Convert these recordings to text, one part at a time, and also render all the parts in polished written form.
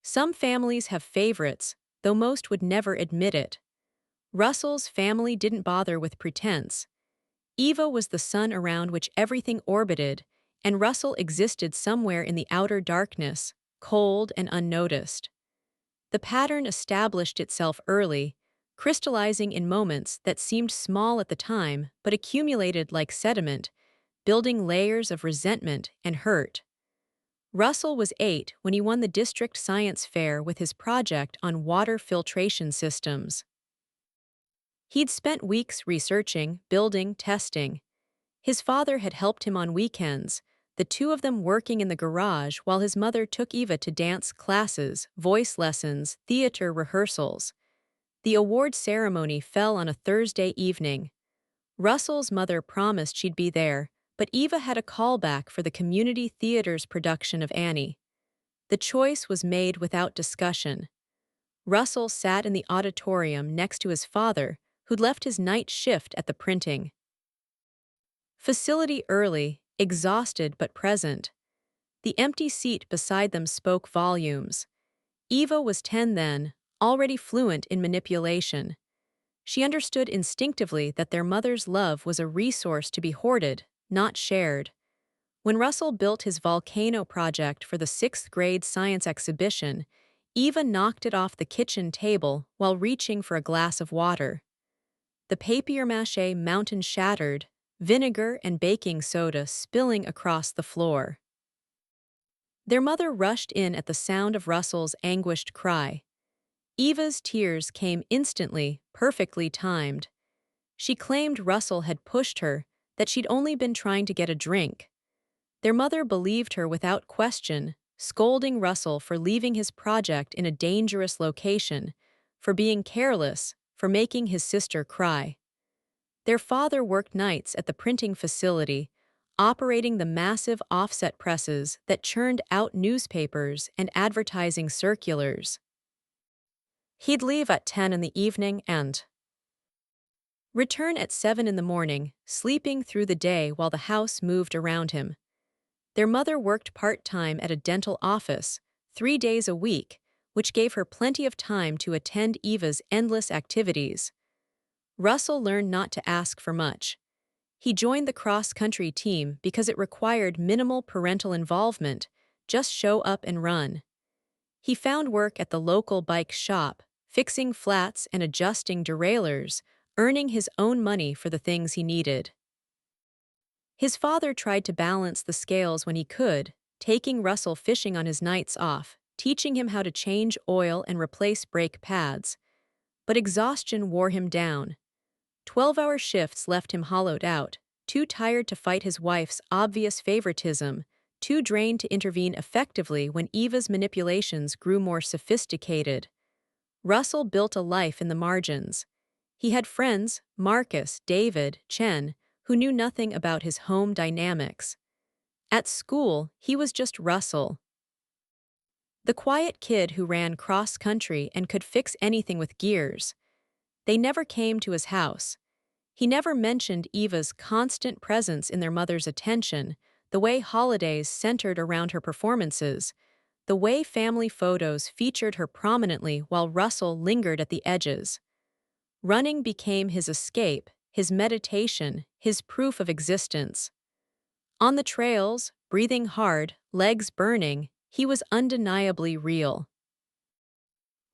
Some families have favorites, though most would never admit it. Russell's family didn't bother with pretense. Eva was the sun around which everything orbited, and Russell existed somewhere in the outer darkness, cold and unnoticed. The pattern established itself early, crystallizing in moments that seemed small at the time but accumulated like sediment, building layers of resentment and hurt. Russell was 8 when he won the district science fair with his project on water filtration systems. He'd spent weeks researching, building, testing. His father had helped him on weekends, the two of them working in the garage while his mother took Eva to dance classes, voice lessons, theater rehearsals. The award ceremony fell on a Thursday evening. Russell's mother promised she'd be there, but Eva had a callback for the community theater's production of Annie. The choice was made without discussion. Russell sat in the auditorium next to his father, who'd left his night shift at the printing facility early, exhausted but present. The empty seat beside them spoke volumes. Eva was 10 then, already fluent in manipulation. She understood instinctively that their mother's love was a resource to be hoarded, not shared. When Russell built his volcano project for the 6th grade science exhibition, Eva knocked it off the kitchen table while reaching for a glass of water. The papier-mâché mountain shattered, vinegar and baking soda spilling across the floor. Their mother rushed in at the sound of Russell's anguished cry. Eva's tears came instantly, perfectly timed. She claimed Russell had pushed her, that she'd only been trying to get a drink. Their mother believed her without question, scolding Russell for leaving his project in a dangerous location, for being careless, for making his sister cry. Their father worked nights at the printing facility, operating the massive offset presses that churned out newspapers and advertising circulars. He'd leave at 10 in the evening and return at 7 in the morning, sleeping through the day while the house moved around him. Their mother worked part-time at a dental office, 3 days a week, which gave her plenty of time to attend Eva's endless activities. Russell learned not to ask for much. He joined the cross-country team because it required minimal parental involvement, just show up and run. He found work at the local bike shop, fixing flats and adjusting derailleurs, earning his own money for the things he needed. His father tried to balance the scales when he could, taking Russell fishing on his nights off, teaching him how to change oil and replace brake pads. But exhaustion wore him down. 12-hour shifts left him hollowed out, too tired to fight his wife's obvious favoritism, too drained to intervene effectively when Eva's manipulations grew more sophisticated. Russell built a life in the margins. He had friends, Marcus, David, Chen, who knew nothing about his home dynamics. At school, he was just Russell, the quiet kid who ran cross-country and could fix anything with gears. They never came to his house. He never mentioned Eva's constant presence in their mother's attention, the way holidays centered around her performances, the way family photos featured her prominently while Russell lingered at the edges. Running became his escape, his meditation, his proof of existence. On the trails, breathing hard, legs burning, he was undeniably real.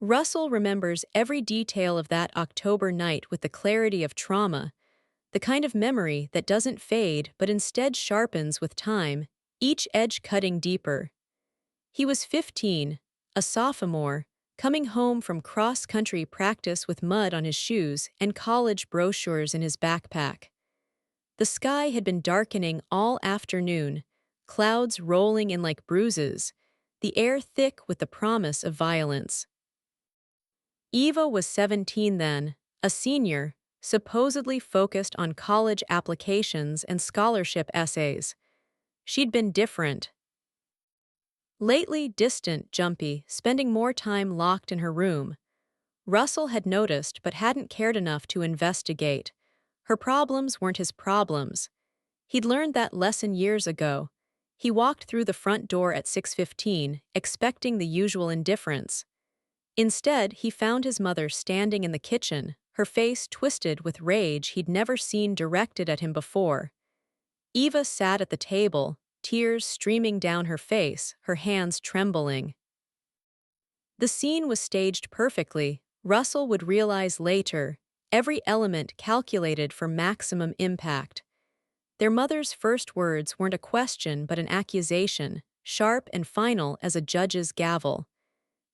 Russell remembers every detail of that October night with the clarity of trauma, the kind of memory that doesn't fade but instead sharpens with time, each edge cutting deeper. He was 15, a sophomore, coming home from cross-country practice with mud on his shoes and college brochures in his backpack. The sky had been darkening all afternoon, clouds rolling in like bruises, the air thick with the promise of violence. Eva was 17 then, a senior, supposedly focused on college applications and scholarship essays. She'd been different. Lately distant, jumpy, spending more time locked in her room. Russell had noticed but hadn't cared enough to investigate. Her problems weren't his problems. He'd learned that lesson years ago. He walked through the front door at 6:15, expecting the usual indifference. Instead, he found his mother standing in the kitchen, her face twisted with rage he'd never seen directed at him before. Eva sat at the table, tears streaming down her face, her hands trembling. The scene was staged perfectly, Russell would realize later, every element calculated for maximum impact. Their mother's first words weren't a question but an accusation, sharp and final as a judge's gavel.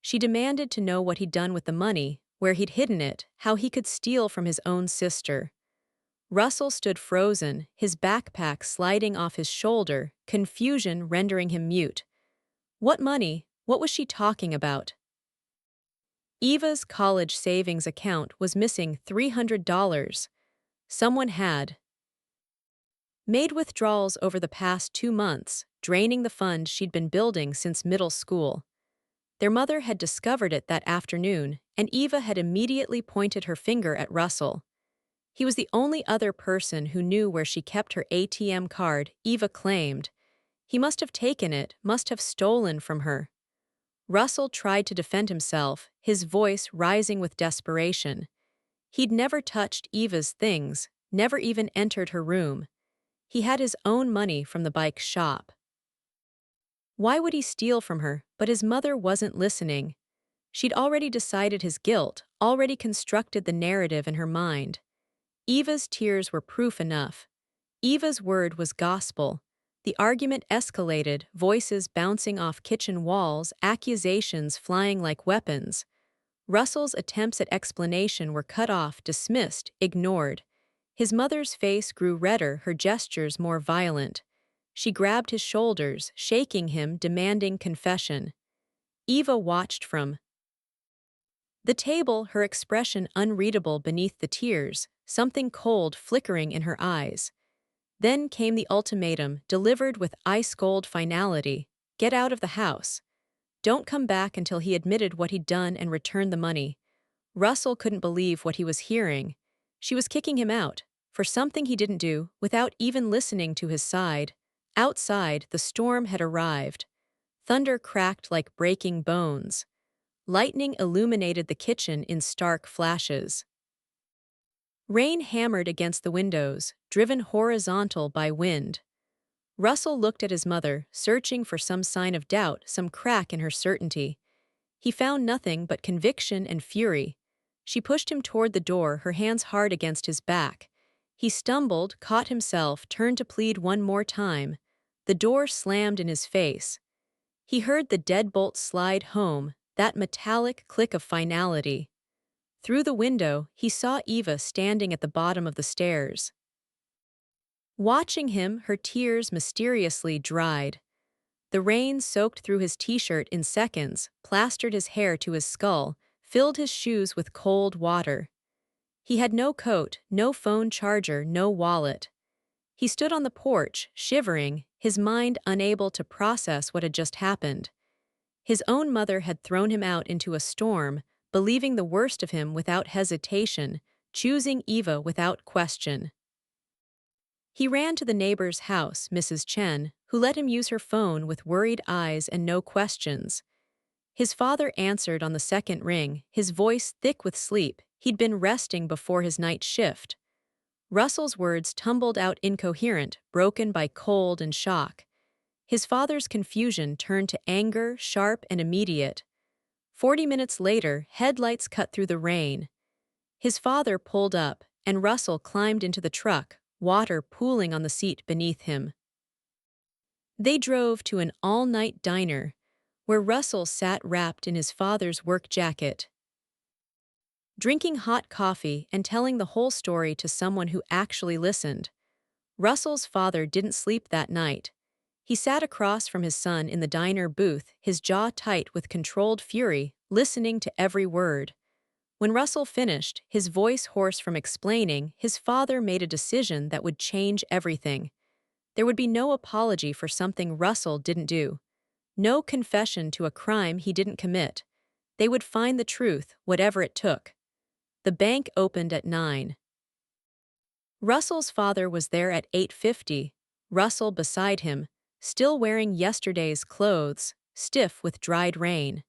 She demanded to know what he'd done with the money, where he'd hidden it, how he could steal from his own sister. Russell stood frozen, his backpack sliding off his shoulder, confusion rendering him mute. What money? What was she talking about? Eva's college savings account was missing $300. Someone had made withdrawals over the past 2 months, draining the fund she'd been building since middle school. Their mother had discovered it that afternoon, and Eva had immediately pointed her finger at Russell. He was the only other person who knew where she kept her ATM card, Eva claimed. He must have taken it, must have stolen from her. Russell tried to defend himself, his voice rising with desperation. He'd never touched Eva's things, never even entered her room. He had his own money from the bike shop. Why would he steal from her? But his mother wasn't listening. She'd already decided his guilt, already constructed the narrative in her mind. Eva's tears were proof enough. Eva's word was gospel. The argument escalated, voices bouncing off kitchen walls, accusations flying like weapons. Russell's attempts at explanation were cut off, dismissed, ignored. His mother's face grew redder, her gestures more violent. She grabbed his shoulders, shaking him, demanding confession. Eva watched from the table, her expression unreadable beneath the tears, something cold flickering in her eyes. Then came the ultimatum, delivered with ice-cold finality. Get out of the house. Don't come back until he admitted what he'd done and returned the money. Russell couldn't believe what he was hearing. She was kicking him out, for something he didn't do, without even listening to his side. Outside, the storm had arrived. Thunder cracked like breaking bones. Lightning illuminated the kitchen in stark flashes. Rain hammered against the windows, driven horizontal by wind. Russell looked at his mother, searching for some sign of doubt, some crack in her certainty. He found nothing but conviction and fury. She pushed him toward the door, her hands hard against his back. He stumbled, caught himself, turned to plead one more time. The door slammed in his face. He heard the deadbolt slide home, that metallic click of finality. Through the window, he saw Eva standing at the bottom of the stairs. Watching him, her tears mysteriously dried. The rain soaked through his t-shirt in seconds, plastered his hair to his skull, filled his shoes with cold water. He had no coat, no phone charger, no wallet. He stood on the porch, shivering, his mind unable to process what had just happened. His own mother had thrown him out into a storm, believing the worst of him without hesitation, choosing Eva without question. He ran to the neighbor's house, Mrs. Chen, who let him use her phone with worried eyes and no questions. His father answered on the second ring, his voice thick with sleep. He'd been resting before his night shift. Russell's words tumbled out incoherent, broken by cold and shock. His father's confusion turned to anger, sharp and immediate. 40 minutes later, headlights cut through the rain. His father pulled up, and Russell climbed into the truck, water pooling on the seat beneath him. They drove to an all-night diner, where Russell sat wrapped in his father's work jacket, drinking hot coffee and telling the whole story to someone who actually listened. Russell's father didn't sleep that night. He sat across from his son in the diner booth, his jaw tight with controlled fury, listening to every word. When Russell finished, his voice hoarse from explaining, his father made a decision that would change everything. There would be no apology for something Russell didn't do. No confession to a crime he didn't commit. They would find the truth, whatever it took. The bank opened at 9. Russell's father was there at 8:50, Russell beside him, still wearing yesterday's clothes, stiff with dried rain.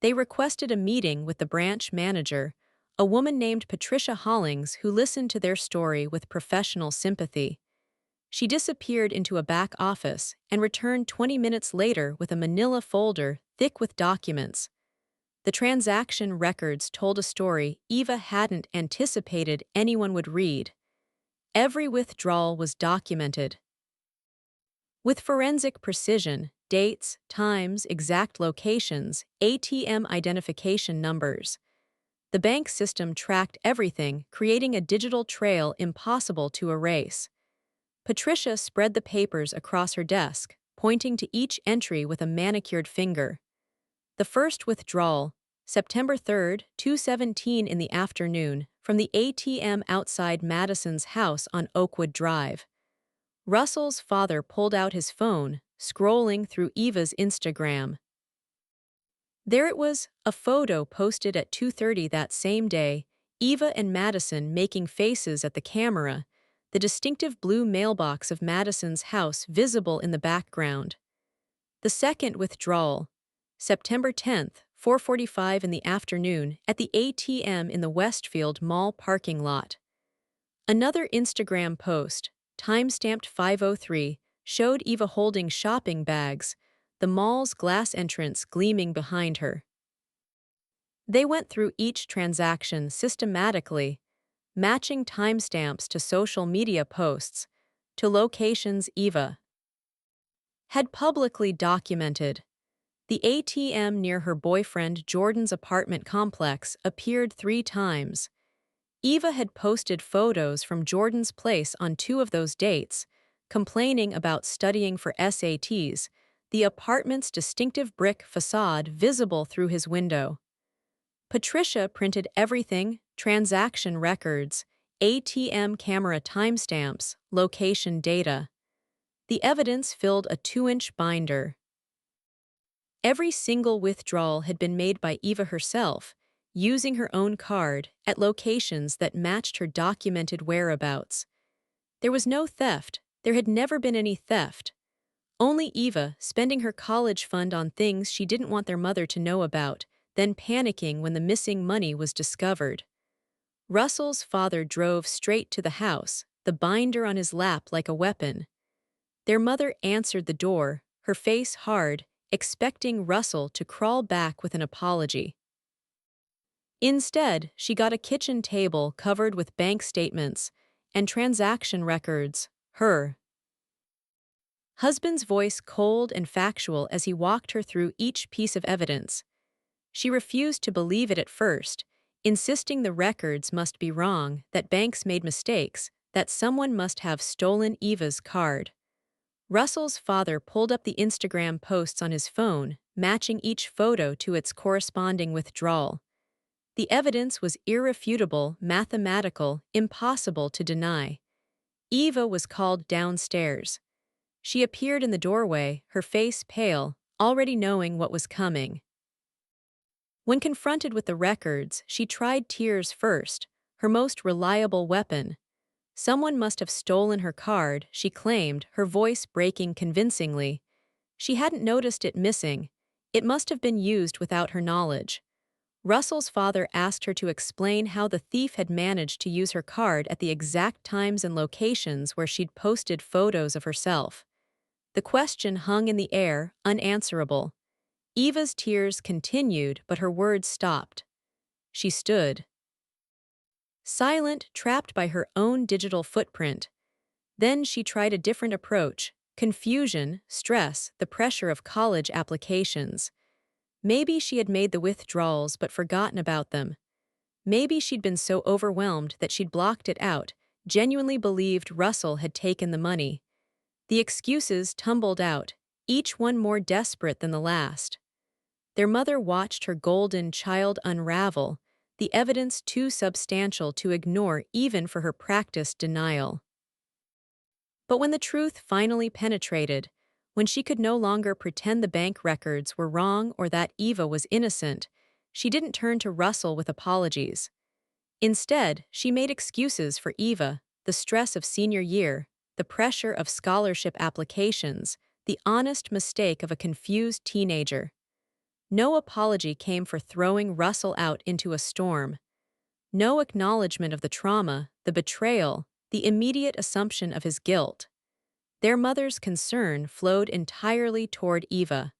They requested a meeting with the branch manager, a woman named Patricia Hollings, who listened to their story with professional sympathy. She disappeared into a back office and returned 20 minutes later with a manila folder thick with documents. The transaction records told a story Eva hadn't anticipated anyone would read. Every withdrawal was documented. With forensic precision, dates, times, exact locations, ATM identification numbers. The bank system tracked everything, creating a digital trail impossible to erase. Patricia spread the papers across her desk, pointing to each entry with a manicured finger. The first withdrawal, September 3rd, 2:17 in the afternoon, from the ATM outside Madison's house on Oakwood Drive. Russell's father pulled out his phone, scrolling through Eva's Instagram. There it was, a photo posted at 2:30 that same day, Eva and Madison making faces at the camera, the distinctive blue mailbox of Madison's house visible in the background. The second withdrawal, September 10th, 4:45 in the afternoon, at the ATM in the Westfield Mall parking lot. Another Instagram post, time-stamped 5:03, showed Eva holding shopping bags, the mall's glass entrance gleaming behind her. They went through each transaction systematically, matching timestamps to social media posts, to locations Eva had publicly documented. The ATM near her boyfriend Jordan's apartment complex appeared 3 times. Eva had posted photos from Jordan's place on 2 of those dates, complaining about studying for SATs, the apartment's distinctive brick facade visible through his window. Patricia printed everything: transaction records, ATM camera timestamps, location data. The evidence filled a 2-inch binder. Every single withdrawal had been made by Eva herself, using her own card, at locations that matched her documented whereabouts. There was no theft. There had never been any theft. Only Eva spending her college fund on things she didn't want their mother to know about, then panicking when the missing money was discovered. Russell's father drove straight to the house, the binder on his lap like a weapon. Their mother answered the door, her face hard, expecting Russell to crawl back with an apology. Instead, she got a kitchen table covered with bank statements and transaction records, her husband's voice cold and factual as he walked her through each piece of evidence. She refused to believe it at first, insisting the records must be wrong, that banks made mistakes, that someone must have stolen Eva's card. Russell's father pulled up the Instagram posts on his phone, matching each photo to its corresponding withdrawal. The evidence was irrefutable, mathematical, impossible to deny. Eva was called downstairs. She appeared in the doorway, her face pale, already knowing what was coming. When confronted with the records, she tried tears first, her most reliable weapon. Someone must have stolen her card, she claimed, her voice breaking convincingly. She hadn't noticed it missing. It must have been used without her knowledge. Russell's father asked her to explain how the thief had managed to use her card at the exact times and locations where she'd posted photos of herself. The question hung in the air, unanswerable. Eva's tears continued, but her words stopped. She stood, silent, trapped by her own digital footprint. Then she tried a different approach: confusion, stress, the pressure of college applications. Maybe she had made the withdrawals but forgotten about them. Maybe she'd been so overwhelmed that she'd blocked it out, genuinely believed Russell had taken the money. The excuses tumbled out, each one more desperate than the last. Their mother watched her golden child unravel, the evidence too substantial to ignore even for her practiced denial. But when the truth finally penetrated, when she could no longer pretend the bank records were wrong or that Eva was innocent, she didn't turn to Russell with apologies. Instead, she made excuses for Eva: the stress of senior year, the pressure of scholarship applications, the honest mistake of a confused teenager. No apology came for throwing Russell out into a storm. No acknowledgement of the trauma, the betrayal, the immediate assumption of his guilt. Their mother's concern flowed entirely toward Eva.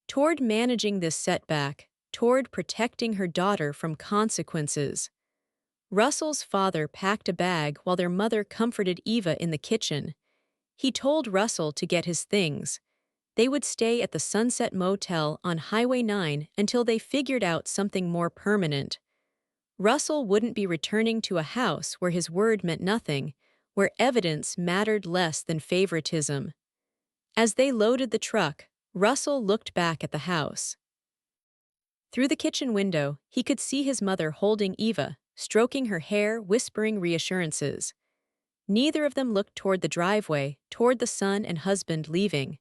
Toward managing this setback, toward protecting her daughter from consequences. Russell's father packed a bag while their mother comforted Eva in the kitchen. He told Russell to get his things. They would stay at the Sunset Motel on Highway 9 until they figured out something more permanent. Russell wouldn't be returning to a house where his word meant nothing, where evidence mattered less than favoritism. As they loaded the truck, Russell looked back at the house. Through the kitchen window, he could see his mother holding Eva, stroking her hair, whispering reassurances. Neither of them looked toward the driveway, toward the son and husband leaving.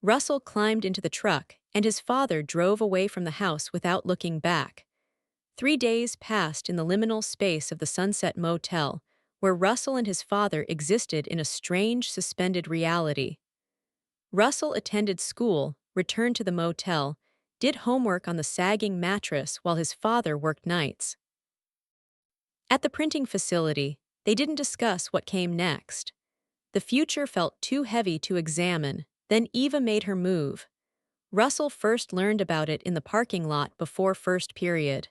Russell climbed into the truck, and his father drove away from the house without looking back. 3 days passed in the liminal space of the Sunset Motel, where Russell and his father existed in a strange, suspended reality. Russell attended school, returned to the motel, did homework on the sagging mattress while his father worked nights. At the printing facility, they didn't discuss what came next. The future felt too heavy to examine. Then Eva made her move. Russell first learned about it in the parking lot before first period.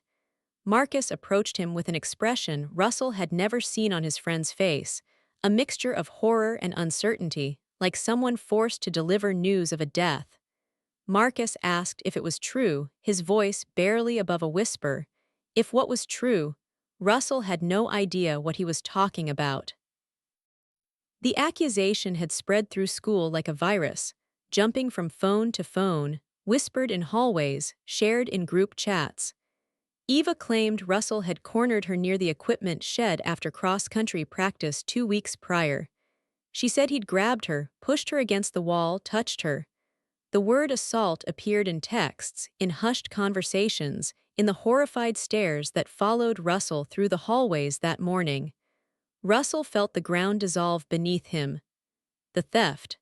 Marcus approached him with an expression Russell had never seen on his friend's face, a mixture of horror and uncertainty, like someone forced to deliver news of a death. Marcus asked if it was true, his voice barely above a whisper. If what was true, Russell had no idea what he was talking about. The accusation had spread through school like a virus, jumping from phone to phone, whispered in hallways, shared in group chats. Eva claimed Russell had cornered her near the equipment shed after cross-country practice 2 weeks prior. She said he'd grabbed her, pushed her against the wall, touched her. The word assault appeared in texts, in hushed conversations, in the horrified stares that followed Russell through the hallways that morning. Russell felt the ground dissolve beneath him. The theft.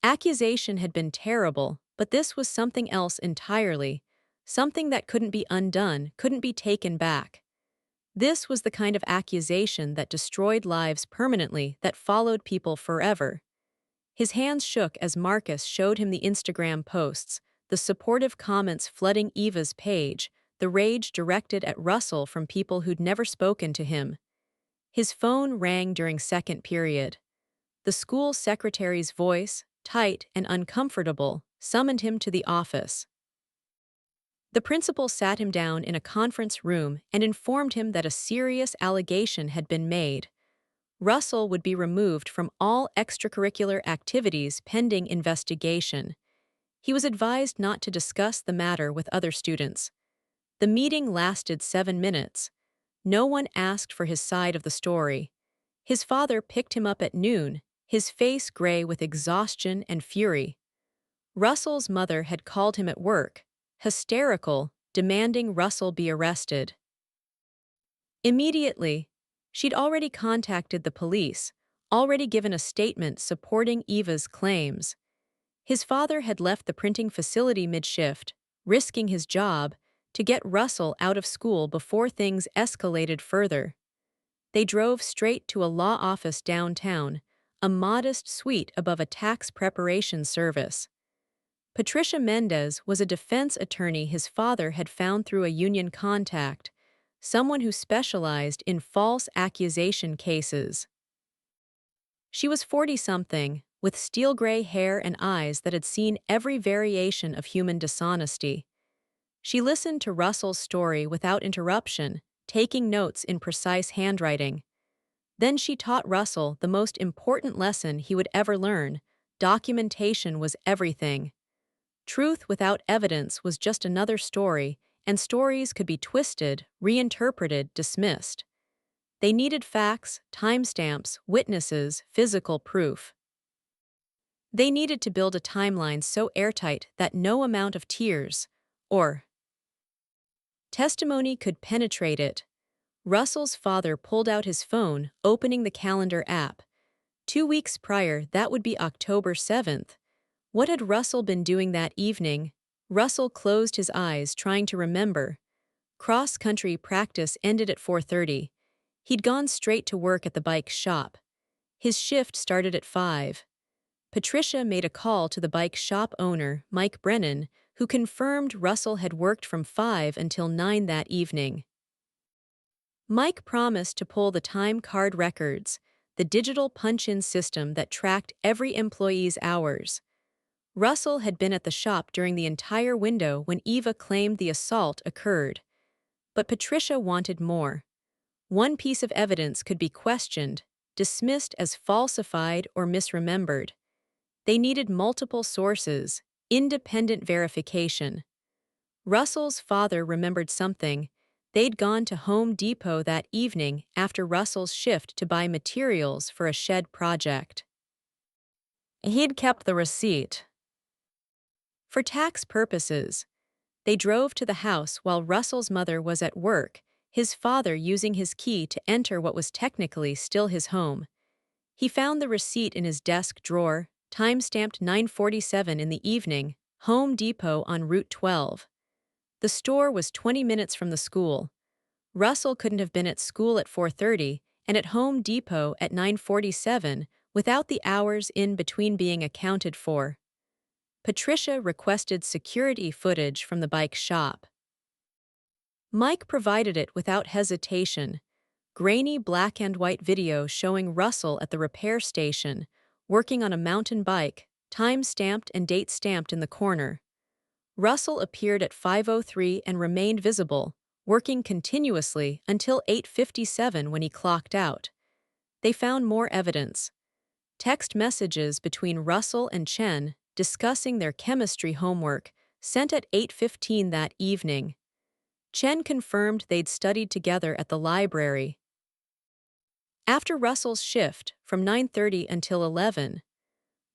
Accusation had been terrible, but this was something else entirely, something that couldn't be undone, couldn't be taken back. This was the kind of accusation that destroyed lives permanently, that followed people forever. His hands shook as Marcus showed him the Instagram posts, the supportive comments flooding Eva's page, the rage directed at Russell from people who'd never spoken to him. His phone rang during second period. The school secretary's voice, tight and uncomfortable, summoned him to the office. The principal sat him down in a conference room and informed him that a serious allegation had been made. Russell would be removed from all extracurricular activities pending investigation. He was advised not to discuss the matter with other students. The meeting lasted 7 minutes. No one asked for his side of the story. His father picked him up at noon, his face gray with exhaustion and fury. Russell's mother had called him at work, hysterical, demanding Russell be arrested. Immediately, she'd already contacted the police, already given a statement supporting Eva's claims. His father had left the printing facility mid-shift, risking his job, to get Russell out of school before things escalated further. They drove straight to a law office downtown, a modest suite above a tax preparation service. Patricia Mendez was a defense attorney his father had found through a union contact, someone who specialized in false accusation cases. She was 40-something, with steel-gray hair and eyes that had seen every variation of human dishonesty. She listened to Russell's story without interruption, taking notes in precise handwriting. Then she taught Russell the most important lesson he would ever learn: documentation was everything. Truth without evidence was just another story, and stories could be twisted, reinterpreted, dismissed. They needed facts, timestamps, witnesses, physical proof. They needed to build a timeline so airtight that no amount of tears or testimony could penetrate it. Russell's father pulled out his phone, opening the calendar app. 2 weeks prior, that would be October 7th. What had Russell been doing that evening? Russell closed his eyes, trying to remember. Cross-country practice ended at 4:30. He'd gone straight to work at the bike shop. His shift started at 5. Patricia made a call to the bike shop owner, Mike Brennan, who confirmed Russell had worked from 5 until 9 that evening. Mike promised to pull the time card records, the digital punch-in system that tracked every employee's hours. Russell had been at the shop during the entire window when Eva claimed the assault occurred. But Patricia wanted more. One piece of evidence could be questioned, dismissed as falsified or misremembered. They needed multiple sources, independent verification. Russell's father remembered something. They'd gone to Home Depot that evening after Russell's shift to buy materials for a shed project. He'd kept the receipt. For tax purposes, they drove to the house while Russell's mother was at work, his father using his key to enter what was technically still his home. He found the receipt in his desk drawer, time-stamped 9:47 in the evening, Home Depot on Route 12. The store was 20 minutes from the school. Russell couldn't have been at school at 4:30 and at Home Depot at 9:47 without the hours in between being accounted for. Patricia requested security footage from the bike shop. Mike provided it without hesitation. Grainy black and white video showing Russell at the repair station, working on a mountain bike, time-stamped and date-stamped in the corner. Russell appeared at 5:03 and remained visible, working continuously until 8:57 when he clocked out. They found more evidence. Text messages between Russell and Chen discussing their chemistry homework, sent at 8:15 that evening. Chen confirmed they'd studied together at the library. After Russell's shift, from 9:30 until 11,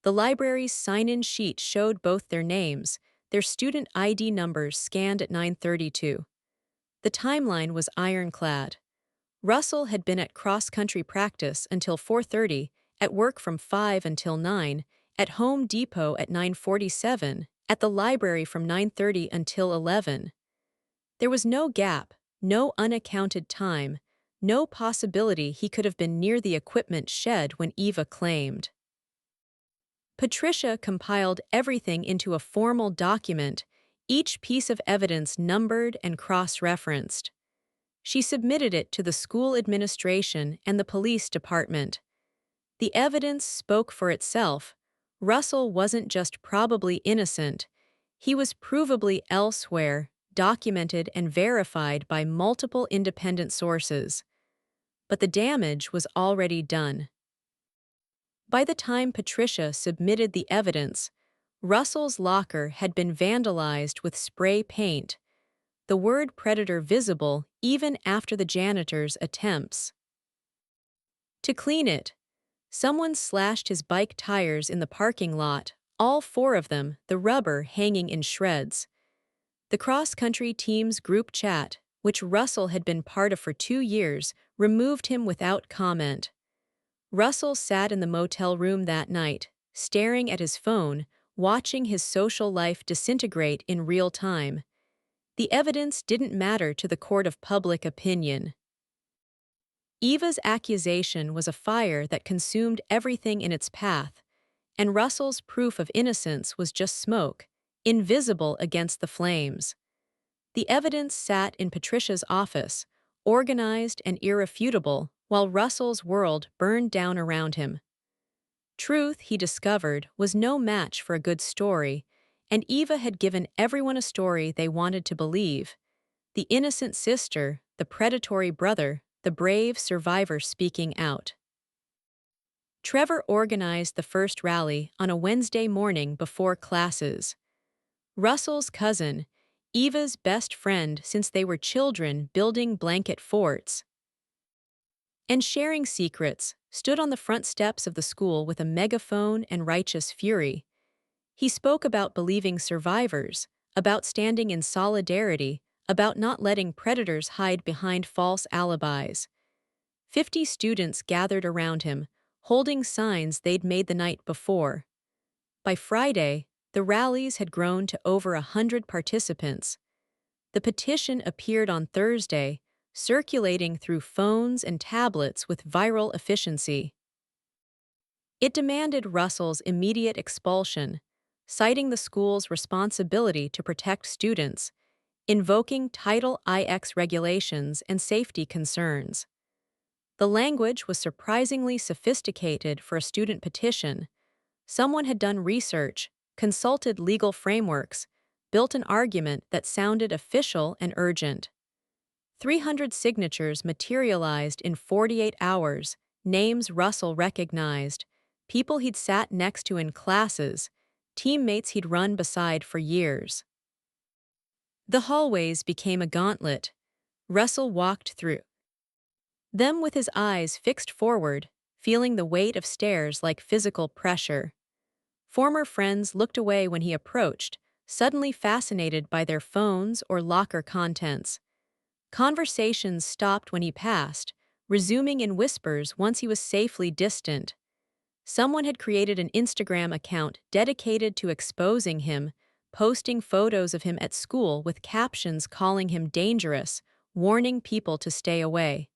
the library's sign-in sheet showed both their names, their student ID numbers scanned at 9:32. The timeline was ironclad. Russell had been at cross-country practice until 4:30, at work from 5 until 9, at Home Depot at 9:47, at the library from 9:30 until 11. There was no gap, no unaccounted time, no possibility he could have been near the equipment shed when Eva claimed. Patricia compiled everything into a formal document, each piece of evidence numbered and cross-referenced. She submitted it to the school administration and the police department. The evidence spoke for itself. Russell wasn't just probably innocent, he was provably elsewhere, documented and verified by multiple independent sources. But the damage was already done. By the time Patricia submitted the evidence, Russell's locker had been vandalized with spray paint, the word predator visible even after the janitor's attempts. To clean it, someone slashed his bike tires in the parking lot, all 4 of them, the rubber hanging in shreds. The cross-country team's group chat, which Russell had been part of for 2 years, removed him without comment. Russell sat in the motel room that night, staring at his phone, watching his social life disintegrate in real time. The evidence didn't matter to the court of public opinion. Eva's accusation was a fire that consumed everything in its path, and Russell's proof of innocence was just smoke, invisible against the flames. The evidence sat in Patricia's office, organized and irrefutable, while Russell's world burned down around him. Truth, he discovered, was no match for a good story, and Eva had given everyone a story they wanted to believe. The innocent sister, the predatory brother, the brave survivor speaking out. Trevor organized the first rally on a Wednesday morning before classes. Russell's cousin, Eva's best friend since they were children building blanket forts and sharing secrets, stood on the front steps of the school with a megaphone and righteous fury. He spoke about believing survivors, about standing in solidarity, about not letting predators hide behind false alibis. 50 students gathered around him, holding signs they'd made the night before. By Friday, the rallies had grown to over 100 participants. The petition appeared on Thursday, circulating through phones and tablets with viral efficiency. It demanded Russell's immediate expulsion, citing the school's responsibility to protect students, invoking Title IX regulations and safety concerns. The language was surprisingly sophisticated for a student petition. Someone had done research, consulted legal frameworks, built an argument that sounded official and urgent. 300 signatures materialized in 48 hours, names Russell recognized, people he'd sat next to in classes, teammates he'd run beside for years. The hallways became a gauntlet. Russell walked through them with his eyes fixed forward, feeling the weight of stairs like physical pressure. Former friends looked away when he approached, suddenly fascinated by their phones or locker contents. Conversations stopped when he passed, resuming in whispers once he was safely distant. Someone had created an Instagram account dedicated to exposing him, posting photos of him at school with captions calling him dangerous, warning people to stay away.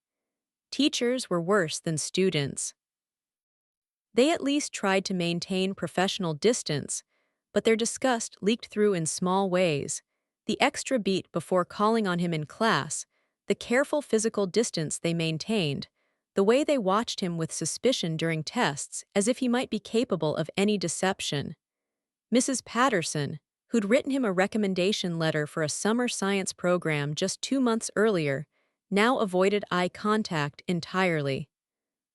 Teachers were worse than students. They at least tried to maintain professional distance, but their disgust leaked through in small ways. The extra beat before calling on him in class, the careful physical distance they maintained, the way they watched him with suspicion during tests as if he might be capable of any deception. Mrs. Patterson, who'd written him a recommendation letter for a summer science program just 2 months earlier, now avoided eye contact entirely.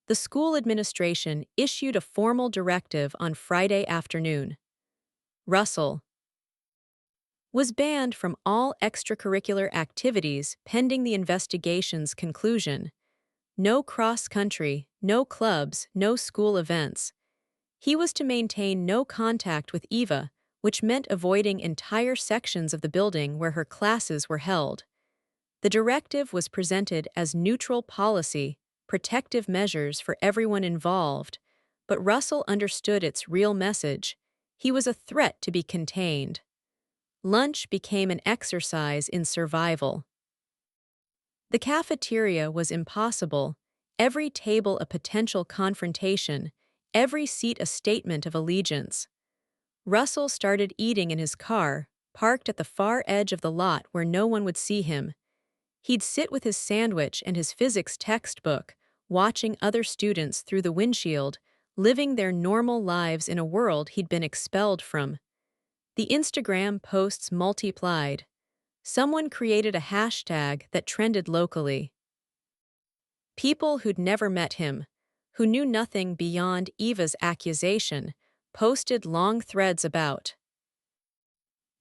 The school administration issued a formal directive on Friday afternoon. Russell was banned from all extracurricular activities pending the investigation's conclusion. No cross-country, no clubs, no school events. He was to maintain no contact with Eva, which meant avoiding entire sections of the building where her classes were held. The directive was presented as neutral policy, protective measures for everyone involved, but Russell understood its real message. He was a threat to be contained. Lunch became an exercise in survival. The cafeteria was impossible, every table a potential confrontation, every seat a statement of allegiance. Russell started eating in his car, parked at the far edge of the lot where no one would see him. He'd sit with his sandwich and his physics textbook, watching other students through the windshield, living their normal lives in a world he'd been expelled from. The Instagram posts multiplied. Someone created a hashtag that trended locally. People who'd never met him, who knew nothing beyond Eva's accusation, posted long threads about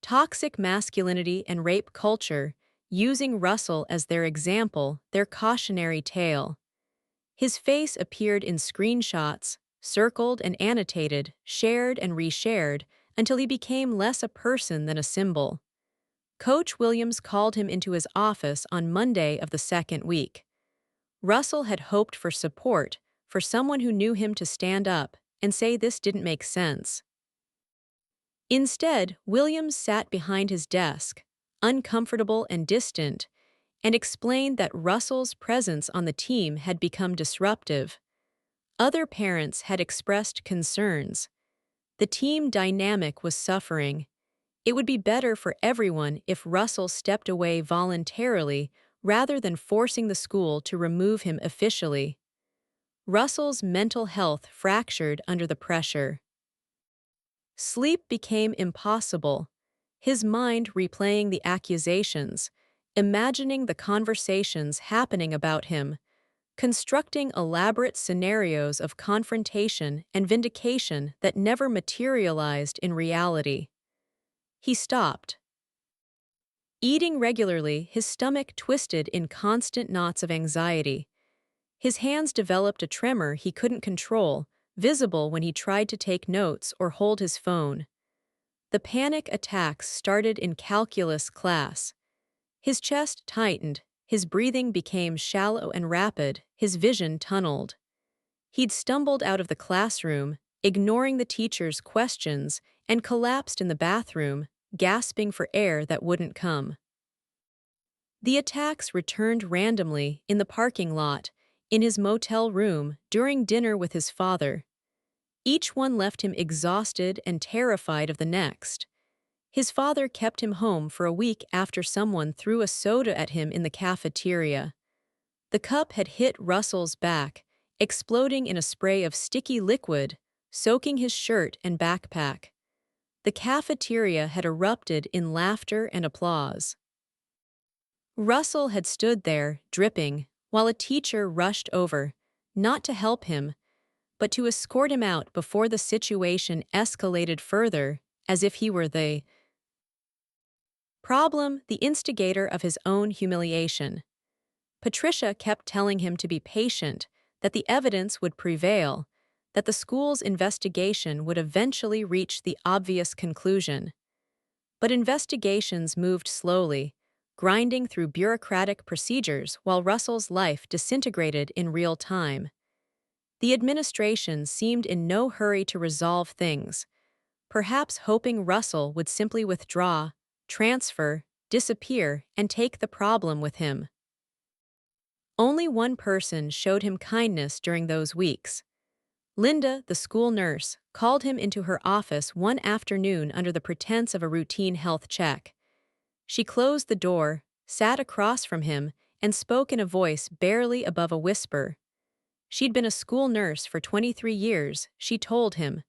toxic masculinity and rape culture, using Russell as their example, their cautionary tale. His face appeared in screenshots, circled and annotated, shared and reshared, until he became less a person than a symbol. Coach Williams called him into his office on Monday of the second week. Russell had hoped for support, for someone who knew him to stand up and say this didn't make sense. Instead, Williams sat behind his desk, uncomfortable and distant, and explained that Russell's presence on the team had become disruptive. Other parents had expressed concerns. The team dynamic was suffering. It would be better for everyone if Russell stepped away voluntarily rather than forcing the school to remove him officially. Russell's mental health fractured under the pressure. Sleep became impossible, his mind replaying the accusations, imagining the conversations happening about him, constructing elaborate scenarios of confrontation and vindication that never materialized in reality. He stopped. Eating regularly, his stomach twisted in constant knots of anxiety. His hands developed a tremor he couldn't control, visible when he tried to take notes or hold his phone. The panic attacks started in calculus class. His chest tightened, his breathing became shallow and rapid, his vision tunneled. He'd stumbled out of the classroom, ignoring the teacher's questions, and collapsed in the bathroom, gasping for air that wouldn't come. The attacks returned randomly in the parking lot, in his motel room, during dinner with his father. Each one left him exhausted and terrified of the next. His father kept him home for a week after someone threw a soda at him in the cafeteria. The cup had hit Russell's back, exploding in a spray of sticky liquid, soaking his shirt and backpack. The cafeteria had erupted in laughter and applause. Russell had stood there, dripping, while a teacher rushed over, not to help him, but to escort him out before the situation escalated further, as if he were the problem, the instigator of his own humiliation. Patricia kept telling him to be patient, that the evidence would prevail, that the school's investigation would eventually reach the obvious conclusion. But investigations moved slowly, grinding through bureaucratic procedures while Russell's life disintegrated in real time. The administration seemed in no hurry to resolve things, perhaps hoping Russell would simply withdraw, transfer, disappear, and take the problem with him. Only one person showed him kindness during those weeks. Linda, the school nurse, called him into her office one afternoon under the pretense of a routine health check. She closed the door, sat across from him, and spoke in a voice barely above a whisper. She'd been a school nurse for 23 years, she told him.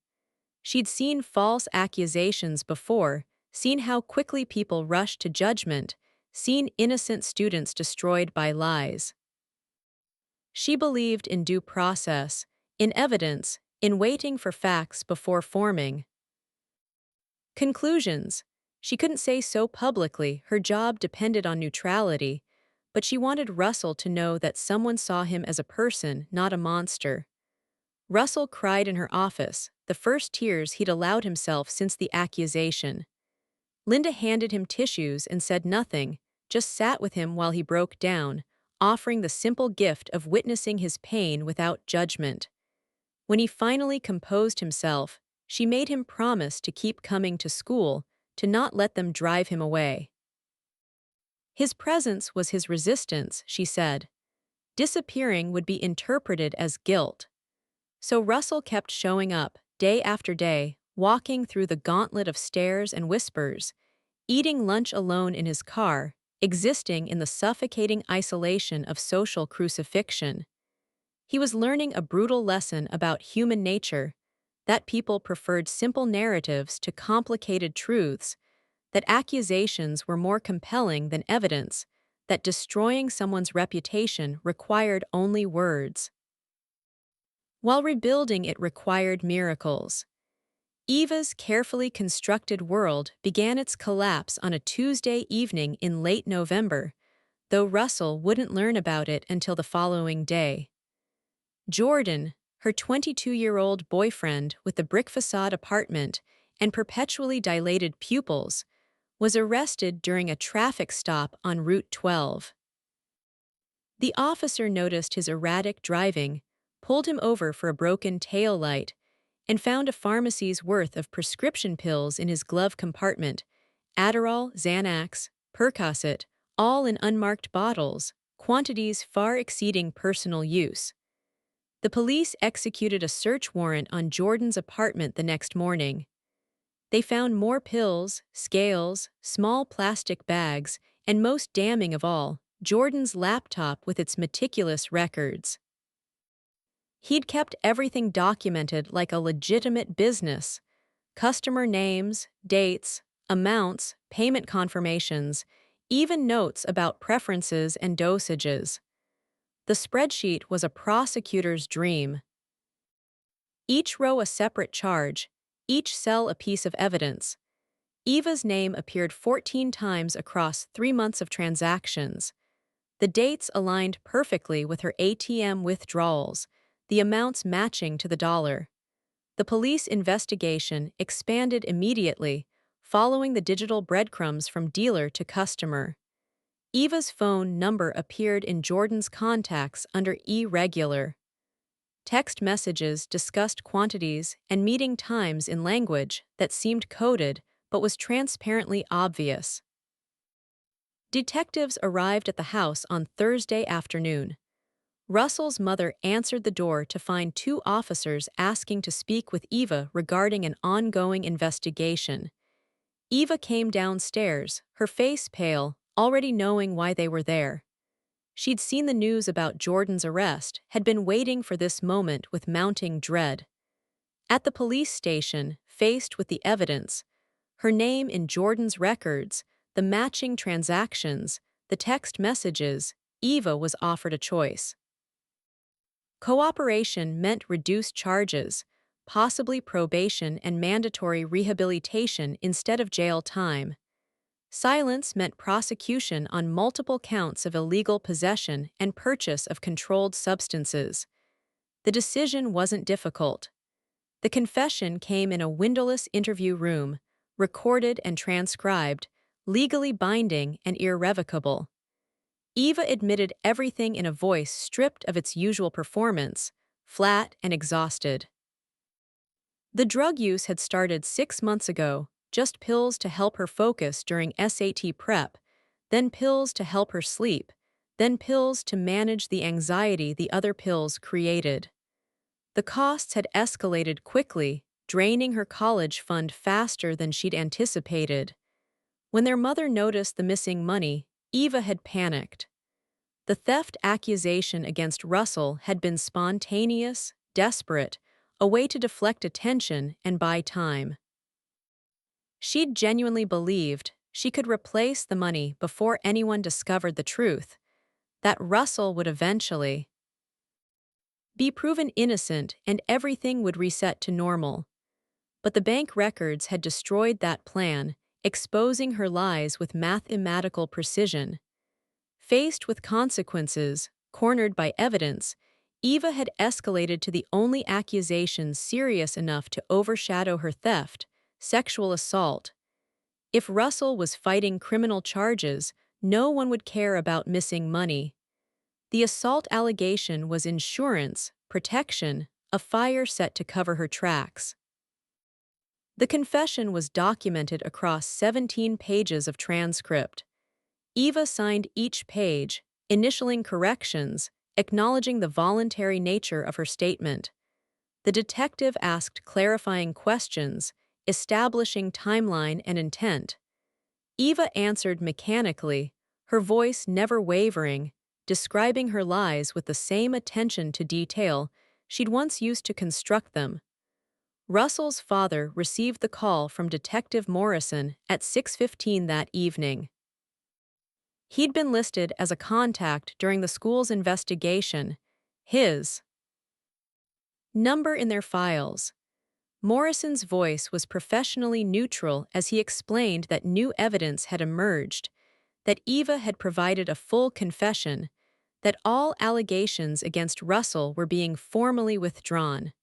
She'd seen false accusations before, seen how quickly people rushed to judgment, seen innocent students destroyed by lies. She believed in due process, in evidence, in waiting for facts before forming conclusions. She couldn't say so publicly, her job depended on neutrality, but she wanted Russell to know that someone saw him as a person, not a monster. Russell cried in her office, the first tears he'd allowed himself since the accusation. Linda handed him tissues and said nothing, just sat with him while he broke down, offering the simple gift of witnessing his pain without judgment. When he finally composed himself, she made him promise to keep coming to school, to not let them drive him away. His presence was his resistance, she said. Disappearing would be interpreted as guilt. So Russell kept showing up, day after day, walking through the gauntlet of stares and whispers, eating lunch alone in his car, existing in the suffocating isolation of social crucifixion. He was learning a brutal lesson about human nature, that people preferred simple narratives to complicated truths, that accusations were more compelling than evidence, that destroying someone's reputation required only words, while rebuilding it required miracles. Eva's carefully constructed world began its collapse on a Tuesday evening in late November, though Russell wouldn't learn about it until the following day. Jordan, her 22-year-old boyfriend with the brick facade apartment and perpetually dilated pupils, was arrested during a traffic stop on Route 12. The officer noticed his erratic driving, pulled him over for a broken taillight, and found a pharmacy's worth of prescription pills in his glove compartment, Adderall, Xanax, Percocet, all in unmarked bottles, quantities far exceeding personal use. The police executed a search warrant on Jordan's apartment the next morning. They found more pills, scales, small plastic bags, and most damning of all, Jordan's laptop with its meticulous records. He'd kept everything documented like a legitimate business: customer names, dates, amounts, payment confirmations, even notes about preferences and dosages. The spreadsheet was a prosecutor's dream. Each row a separate charge, each cell a piece of evidence. Eva's name appeared 14 times across 3 months of transactions. The dates aligned perfectly with her ATM withdrawals, the amounts matching to the dollar. The police investigation expanded immediately, following the digital breadcrumbs from dealer to customer. Eva's phone number appeared in Jordan's contacts under irregular. Text messages discussed quantities and meeting times in language that seemed coded but was transparently obvious. Detectives arrived at the house on Thursday afternoon. Russell's mother answered the door to find two officers asking to speak with Eva regarding an ongoing investigation. Eva came downstairs, her face pale, already knowing why they were there. She'd seen the news about Jordan's arrest, had been waiting for this moment with mounting dread. At the police station, faced with the evidence, her name in Jordan's records, the matching transactions, the text messages, Eva was offered a choice. Cooperation meant reduced charges, possibly probation and mandatory rehabilitation instead of jail time. Silence meant prosecution on multiple counts of illegal possession and purchase of controlled substances. The decision wasn't difficult. The confession came in a windowless interview room, recorded and transcribed, legally binding and irrevocable. Eva admitted everything in a voice stripped of its usual performance, flat and exhausted. The drug use had started 6 months ago, just pills to help her focus during SAT prep, then pills to help her sleep, then pills to manage the anxiety the other pills created. The costs had escalated quickly, draining her college fund faster than she'd anticipated. When their mother noticed the missing money, Eva had panicked. The theft accusation against Russell had been spontaneous, desperate, a way to deflect attention and buy time. She'd genuinely believed she could replace the money before anyone discovered the truth, that Russell would eventually be proven innocent and everything would reset to normal. But the bank records had destroyed that plan, exposing her lies with mathematical precision. Faced with consequences, cornered by evidence, Eva had escalated to the only accusation serious enough to overshadow her theft: sexual assault. If Russell was fighting criminal charges, no one would care about missing money. The assault allegation was insurance, protection, a fire set to cover her tracks. The confession was documented across 17 pages of transcript. Eva signed each page, initialing corrections, acknowledging the voluntary nature of her statement. The detective asked clarifying questions, establishing timeline and intent. Eva answered mechanically, her voice never wavering, describing her lies with the same attention to detail she'd once used to construct them. Russell's father received the call from Detective Morrison at 6:15 that evening. He'd been listed as a contact during the school's investigation, his number in their files. Morrison's voice was professionally neutral as he explained that new evidence had emerged, that Eva had provided a full confession, that all allegations against Russell were being formally withdrawn.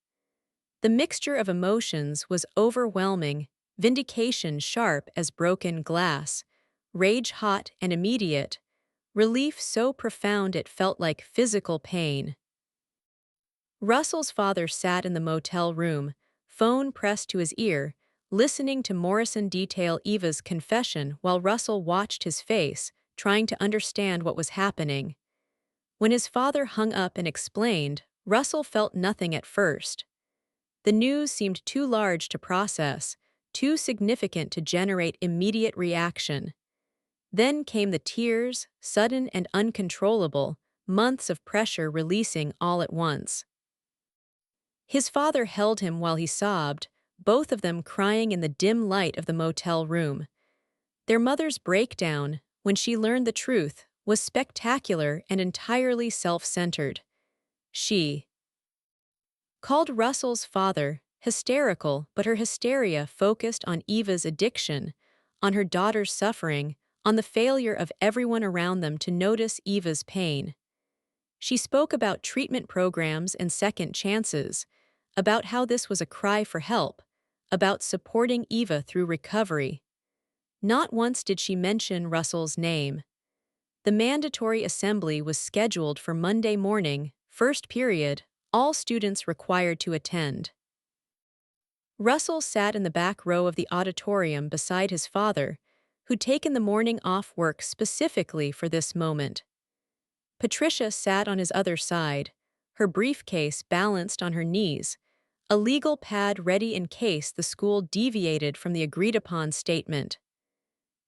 The mixture of emotions was overwhelming, vindication sharp as broken glass, rage hot and immediate, relief so profound it felt like physical pain. Russell's father sat in the motel room, phone pressed to his ear, listening to Morrison detail Eva's confession while Russell watched his face, trying to understand what was happening. When his father hung up and explained, Russell felt nothing at first. The news seemed too large to process, too significant to generate immediate reaction. Then came the tears, sudden and uncontrollable, months of pressure releasing all at once. His father held him while he sobbed, both of them crying in the dim light of the motel room. Their mother's breakdown, when she learned the truth, was spectacular and entirely self-centered. She called Russell's father hysterical, but her hysteria focused on Eva's addiction, on her daughter's suffering, on the failure of everyone around them to notice Eva's pain. She spoke about treatment programs and second chances, about how this was a cry for help, about supporting Eva through recovery. Not once did she mention Russell's name. The mandatory assembly was scheduled for Monday morning, first period, all students required to attend. Russell sat in the back row of the auditorium beside his father, who'd taken the morning off work specifically for this moment. Patricia sat on his other side, her briefcase balanced on her knees, a legal pad ready in case the school deviated from the agreed-upon statement.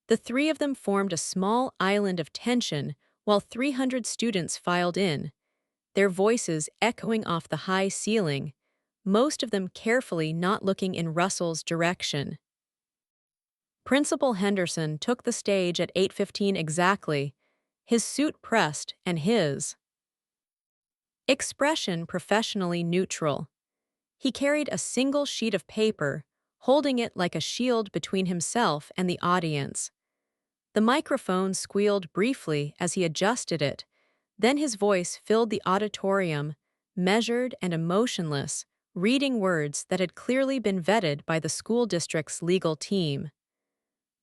The three of them formed a small island of tension while 300 students filed in, their voices echoing off the high ceiling, most of them carefully not looking in Russell's direction. Principal Henderson took the stage at 8:15 exactly, his suit pressed and his expression professionally neutral. He carried a single sheet of paper, holding it like a shield between himself and the audience. The microphone squealed briefly as he adjusted it, then his voice filled the auditorium, measured and emotionless, reading words that had clearly been vetted by the school district's legal team.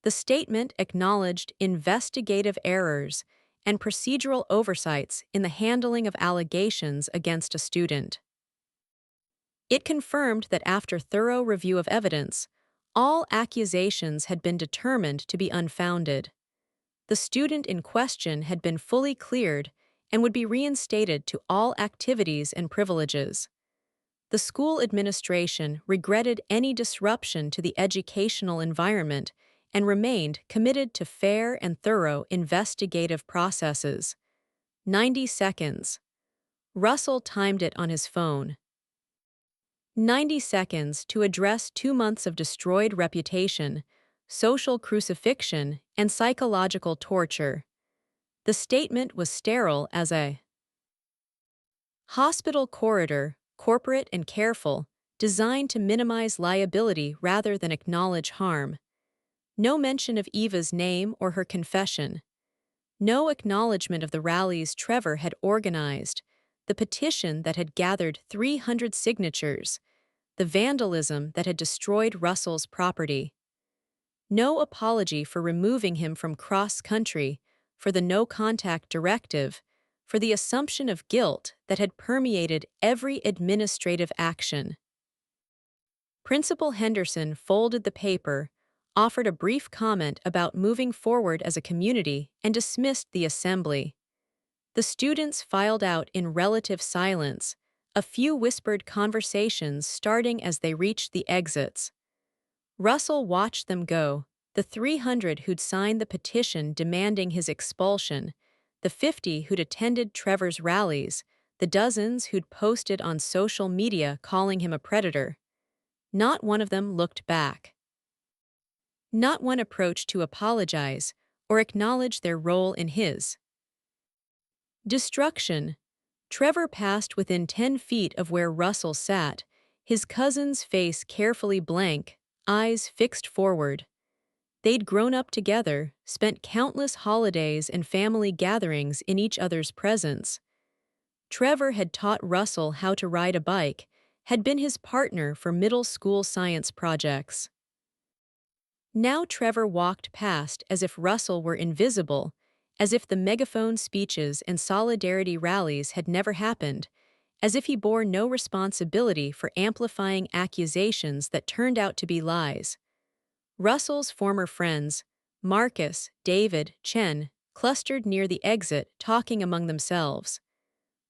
The statement acknowledged investigative errors and procedural oversights in the handling of allegations against a student. It confirmed that after thorough review of evidence, all accusations had been determined to be unfounded. The student in question had been fully cleared and would be reinstated to all activities and privileges. The school administration regretted any disruption to the educational environment and remained committed to fair and thorough investigative processes. 90 seconds. Russell timed it on his phone. 90 seconds to address 2 months of destroyed reputation, social crucifixion, and psychological torture. The statement was sterile as a hospital corridor, corporate and careful, designed to minimize liability rather than acknowledge harm. No mention of Eva's name or her confession. No acknowledgement of the rallies Trevor had organized, the petition that had gathered 300 signatures, the vandalism that had destroyed Russell's property. No apology for removing him from cross-country, for the no-contact directive, for the assumption of guilt that had permeated every administrative action. Principal Henderson folded the paper, offered a brief comment about moving forward as a community, and dismissed the assembly. The students filed out in relative silence, a few whispered conversations starting as they reached the exits. Russell watched them go, the 300 who'd signed the petition demanding his expulsion, the 50 who'd attended Trevor's rallies, the dozens who'd posted on social media calling him a predator. Not one of them looked back. Not one approached to apologize or acknowledge their role in his destruction. Trevor passed within 10 feet of where Russell sat, his cousin's face carefully blank, eyes fixed forward. They'd grown up together, spent countless holidays and family gatherings in each other's presence. Trevor had taught Russell how to ride a bike, had been his partner for middle school science projects. Now Trevor walked past as if Russell were invisible, as if the megaphone speeches and solidarity rallies had never happened, as if he bore no responsibility for amplifying accusations that turned out to be lies. Russell's former friends, Marcus, David, Chen, clustered near the exit, talking among themselves.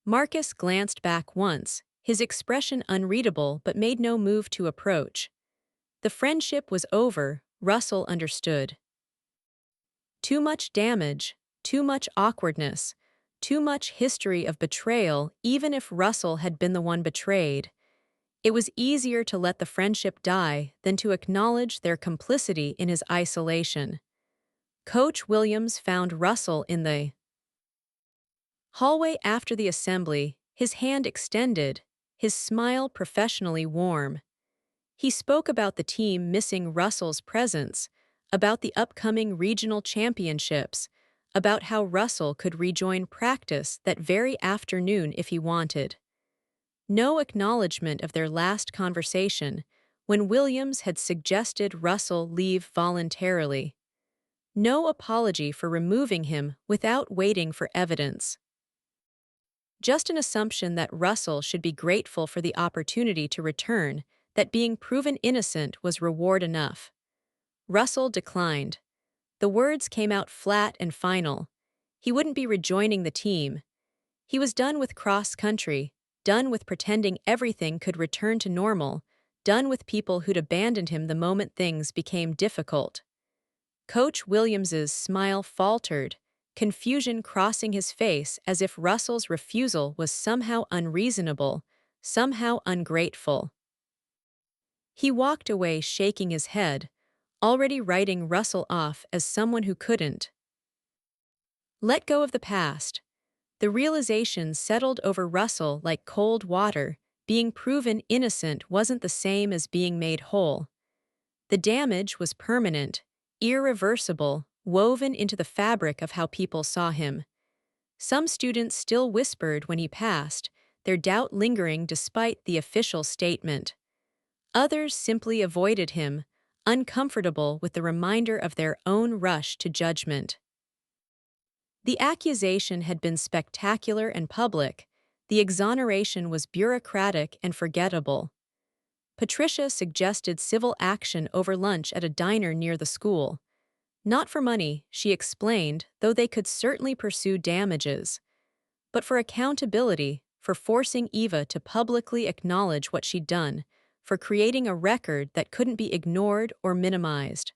Marcus glanced back once, his expression unreadable but made no move to approach. The friendship was over, Russell understood. Too much damage, too much awkwardness, too much history of betrayal even if Russell had been the one betrayed. It was easier to let the friendship die than to acknowledge their complicity in his isolation. Coach Williams found Russell in the hallway after the assembly, his hand extended, his smile professionally warm. He spoke about the team missing Russell's presence, about the upcoming regional championships, about how Russell could rejoin practice that very afternoon if he wanted. No acknowledgement of their last conversation, when Williams had suggested Russell leave voluntarily. No apology for removing him without waiting for evidence. Just an assumption that Russell should be grateful for the opportunity to return, that being proven innocent was reward enough. Russell declined. The words came out flat and final. He wouldn't be rejoining the team. He was done with cross-country, done with pretending everything could return to normal, done with people who'd abandoned him the moment things became difficult. Coach Williams's smile faltered, confusion crossing his face as if Russell's refusal was somehow unreasonable, somehow ungrateful. He walked away shaking his head, already writing Russell off as someone who couldn't let go of the past. The realization settled over Russell like cold water. Being proven innocent wasn't the same as being made whole. The damage was permanent, irreversible, woven into the fabric of how people saw him. Some students still whispered when he passed, their doubt lingering despite the official statement. Others simply avoided him, uncomfortable with the reminder of their own rush to judgment. The accusation had been spectacular and public. The exoneration was bureaucratic and forgettable. Patricia suggested civil action over lunch at a diner near the school. Not for money, she explained, though they could certainly pursue damages. But for accountability, for forcing Eva to publicly acknowledge what she'd done, for creating a record that couldn't be ignored or minimized.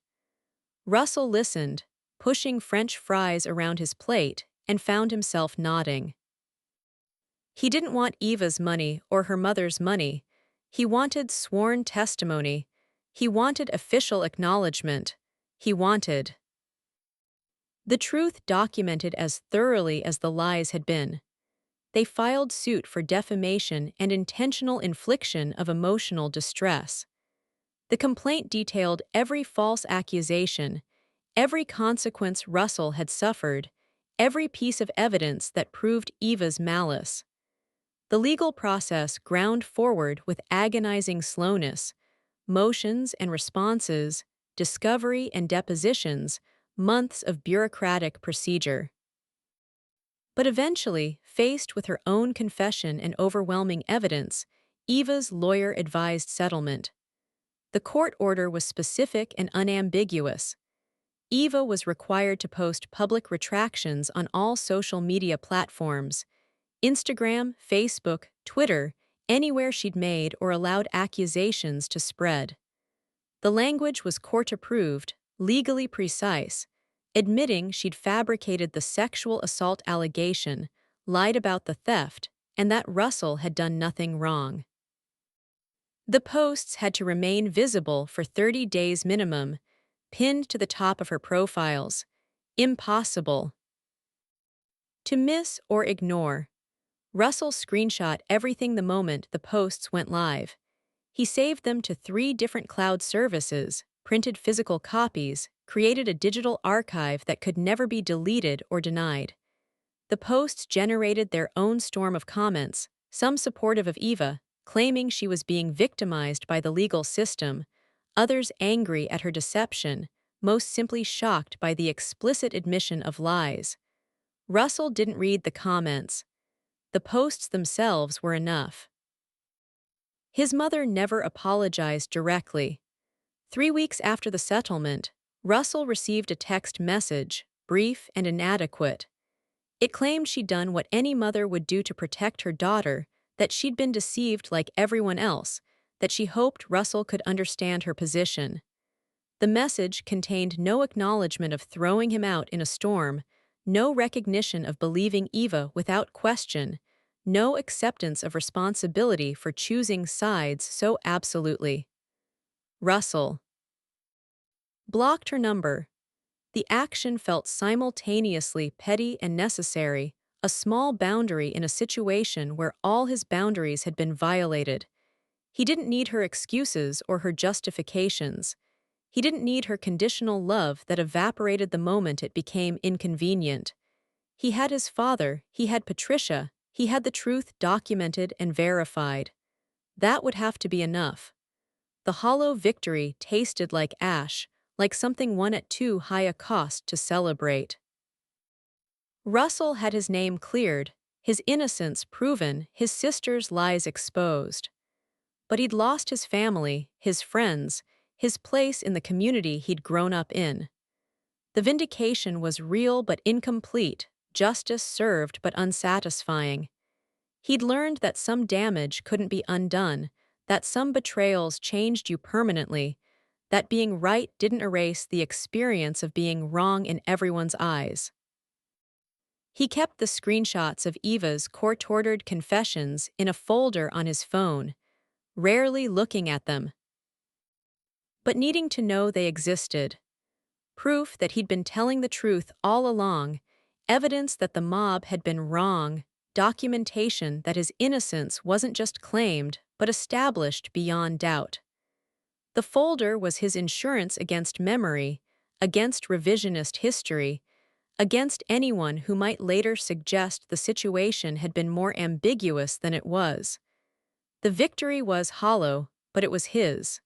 Russell listened, pushing French fries around his plate, and found himself nodding. He didn't want Eva's money or her mother's money. He wanted sworn testimony. He wanted official acknowledgement. He wanted the truth documented as thoroughly as the lies had been. They filed suit for defamation and intentional infliction of emotional distress. The complaint detailed every false accusation, every consequence Russell had suffered, every piece of evidence that proved Eva's malice. The legal process ground forward with agonizing slowness, motions and responses, discovery and depositions, months of bureaucratic procedure. But eventually, faced with her own confession and overwhelming evidence, Eva's lawyer advised settlement. The court order was specific and unambiguous. Eva was required to post public retractions on all social media platforms, Instagram, Facebook, Twitter, anywhere she'd made or allowed accusations to spread. The language was court-approved, legally precise, admitting she'd fabricated the sexual assault allegation, lied about the theft, and that Russell had done nothing wrong. The posts had to remain visible for 30 days minimum, pinned to the top of her profiles. Impossible to miss or ignore. Russell screenshot everything the moment the posts went live. He saved them to 3 different cloud services, printed physical copies, created a digital archive that could never be deleted or denied. The posts generated their own storm of comments, some supportive of Eva, claiming she was being victimized by the legal system, others angry at her deception, most simply shocked by the explicit admission of lies. Russell didn't read the comments. The posts themselves were enough. His mother never apologized directly. 3 weeks after the settlement, Russell received a text message, brief and inadequate. It claimed she'd done what any mother would do to protect her daughter, that she'd been deceived like everyone else, that she hoped Russell could understand her position. The message contained no acknowledgement of throwing him out in a storm, no recognition of believing Eva without question, no acceptance of responsibility for choosing sides so absolutely. Russell blocked her number. The action felt simultaneously petty and necessary, a small boundary in a situation where all his boundaries had been violated. He didn't need her excuses or her justifications. He didn't need her conditional love that evaporated the moment it became inconvenient. He had his father, he had Patricia, he had the truth documented and verified. That would have to be enough. The hollow victory tasted like ash, like something won at too high a cost to celebrate. Russell had his name cleared, his innocence proven, his sister's lies exposed. But he'd lost his family, his friends, his place in the community he'd grown up in. The vindication was real but incomplete, justice served but unsatisfying. He'd learned that some damage couldn't be undone, that some betrayals changed you permanently, that being right didn't erase the experience of being wrong in everyone's eyes. He kept the screenshots of Eva's court-ordered confessions in a folder on his phone, rarely looking at them, but needing to know they existed. Proof that he'd been telling the truth all along, evidence that the mob had been wrong, documentation that his innocence wasn't just claimed, but established beyond doubt. The folder was his insurance against memory, against revisionist history, against anyone who might later suggest the situation had been more ambiguous than it was. The victory was hollow, but it was his.